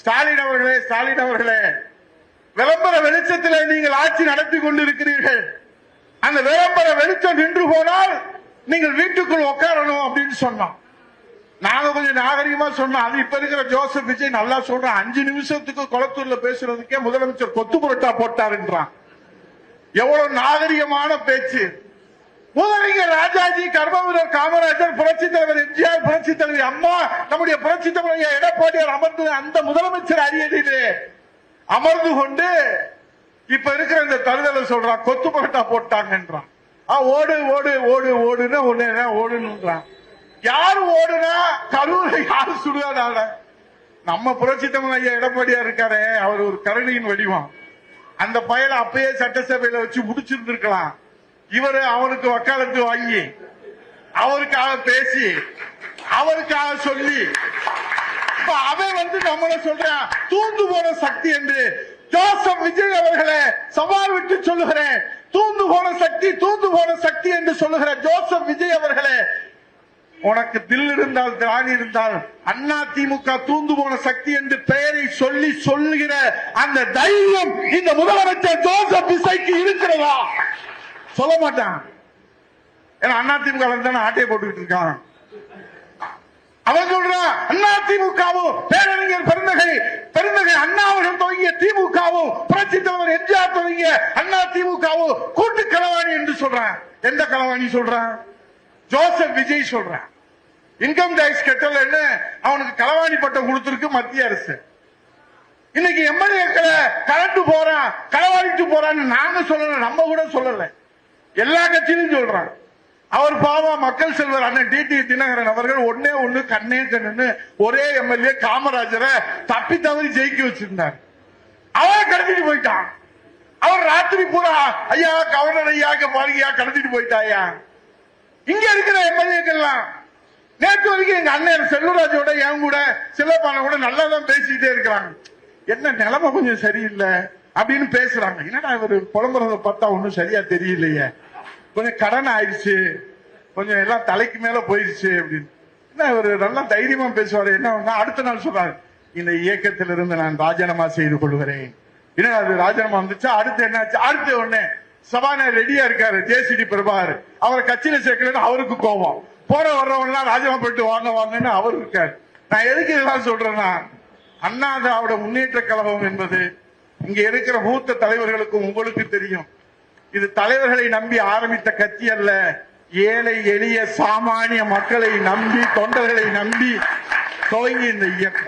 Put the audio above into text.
ஸ்டாலின் அவர்களே விளம்பர வெளிச்சத்தில் நீங்கள் ஆட்சி நடத்தி கொண்டிருக்கிறீர்கள். அந்த விளம்பர வெளிச்சம் நின்று போனால் நீங்கள் வீட்டுக்குள் உட்காரணும் அப்படின்னு சொன்னோம். நாங்க கொஞ்சம் நாகரிகமா சொன்னோம். அது இப்ப இருக்கிற ஜோசப் விஜய் நல்லா சொல்றான். 5 நிமிஷத்துக்கு குளத்தூர்ல பேசுறதுக்கே முதலமைச்சர் கொத்து புரட்டா போட்டாருன்றான். எவ்வளவு நாகரிகமான பேச்சு. முதலமைச்சர் ராஜாஜி, கர்மவீரர் காமராஜர், புரட்சி தலைவர் எம்ஜிஆர், புரட்சி தலைவர் அம்மா, நம்முடைய புரட்சி தலைவர் எடப்பாடியார் அமர்ந்து அந்த முதலமைச்சர் அரியணையிலே அமர்ந்து கொண்டு இப்ப இருக்கிற இந்த தருதலை சொல்றான், கொத்து புரட்டா போட்டாங்கன்றான். ஓடு ஓடு ஓடு ஓடுன்னு ஒண்ணு ஓடுன்றான். யாரு ஓடுனா கரூரை யாரு சுடுகாடால? நம்ம புரட்சி தமிழ் ஐயா எடப்பாடியார் இருக்காரு, அவர் ஒரு கருணையின் வடிவம். அந்த பயலை அப்பயே சட்டசபையில வச்சு முடிச்சிருந்திருக்கலாம். இவரு அவனுக்கு வக்காலத்து வாங்கி அவருக்காக பேசி அவருக்காக சொல்லி அவன் நம்மள சொல்றான் தூந்து போன சக்தி என்று. ஜோசப் விஜய் அவர்களே சவால் விட்டு சொல்லுகிறேன், தூந்து போன சக்தி என்று சொல்லுகிற ஜோசப் விஜய் அவர்களே, உனக்கு தில் இருந்தால் திராணி இருந்தால் அண்ணா திமுக தூந்து போன சக்தி என்று பெயரை சொல்லி சொல்லுகிற அந்த தைரியம் இந்த முதலமைச்சர் ஜோசப் விஜய்க்கு இருக்கிறதா? சொல்ல மாட்டான். ஏன்னா அண்ணா திமுக தானே ஆட்டையை போட்டுக்கிட்டு இருக்கான். அவன் சொல்றான் அண்ணா திமுகவும் பேரறிஞர் பெருந்தகை அண்ணா அவர்கள் துவங்கிய திமுகவும் புரட்சி தலைவர் எம்ஜிஆர் துவங்கிய அண்ணா திமுகவும் கூட்டு களவாணி என்று சொல்றான். எந்த களவாணி சொல்றான்? ஜோசப் விஜய் சொல்றான். இன்கம் டாக்ஸ் கட்டல அவனுக்கு களவாணி பட்டம் கொடுத்திருக்கு மத்திய அரசு. இன்னைக்கு எம்எல்ஏக்களை கலந்து போறான், களவாணிட்டு போறான்னு நாங்க சொல்லல, நம்ம கூட சொல்லல, எல்லா கட்சியிலும் சொல்றான். அவர் பாவம் மக்கள் செல்வர் அண்ணன் டிடி தினகரன் அவர்கள் ஒண்ணு கண்ணே கண்ணு ஒரே எம்எல்ஏ காமராஜரை தப்பி தவறி ஜெயிக்க வச்சிருந்தார். அவரை கடத்திட்டு போயிட்டான். அவர் ராத்திரி பூரா ஐயா கவர்னர் ஐயா பாருங்கயா கடத்திட்டு போயிட்டாயா. இங்க இருக்கிற எம்எல்ஏக்கெல்லாம் நேற்று வரைக்கும் எங்க அண்ணன் செல்வராஜோட என் கூட சிலப்பான கூட நல்லா தான் பேசிக்கிட்டே இருக்கிறாங்க. என்ன நிலைமை கொஞ்சம் சரியில்லை அப்படின்னு பேசுறாங்க. என்னடா இவர் புலம்புறத பார்த்தா ஒன்னும் சரியா தெரியலையே, கொஞ்சம் கடன் ஆயிடுச்சு, கொஞ்சம் எல்லாம் தலைக்கு மேல போயிடுச்சு அப்படின்னு. என்ன இவர் நல்லா தைரியமா பேசுவாரு. என்ன அடுத்த நாள் சொல்றாரு, இந்த இயக்கத்திலிருந்து நான் ராஜினாமா செய்து கொள்கிறேன். என்ன அது ராஜினாமா வந்துச்சு. அடுத்து என்னாச்சு? அடுத்து ஒண்ணு சபாநாயகர் ரெடியா இருக்காரு ஜேசிடி பிரபாகர், அவரை கட்சியில சேர்க்கலன்னு அவருக்கு கோபம். போற வர்றவங்க ராஜினாமா போயிட்டு வாங்க வாங்கன்னு அவர் இருக்காரு. நான் எதுக்கு இதெல்லாம் சொல்றேன்னா, அண்ணா திராவிட முன்னேற்ற கழகம் என்பது இங்க இருக்கிற மூத்த தலைவர்களுக்கும் உங்களுக்கு தெரியும், இது தலைவர்களை நம்பி ஆரம்பித்த கட்சி அல்ல. ஏழை எளிய சாமானிய மக்களை நம்பி, தொண்டர்களை நம்பி துவங்கி இந்த இயக்கம்.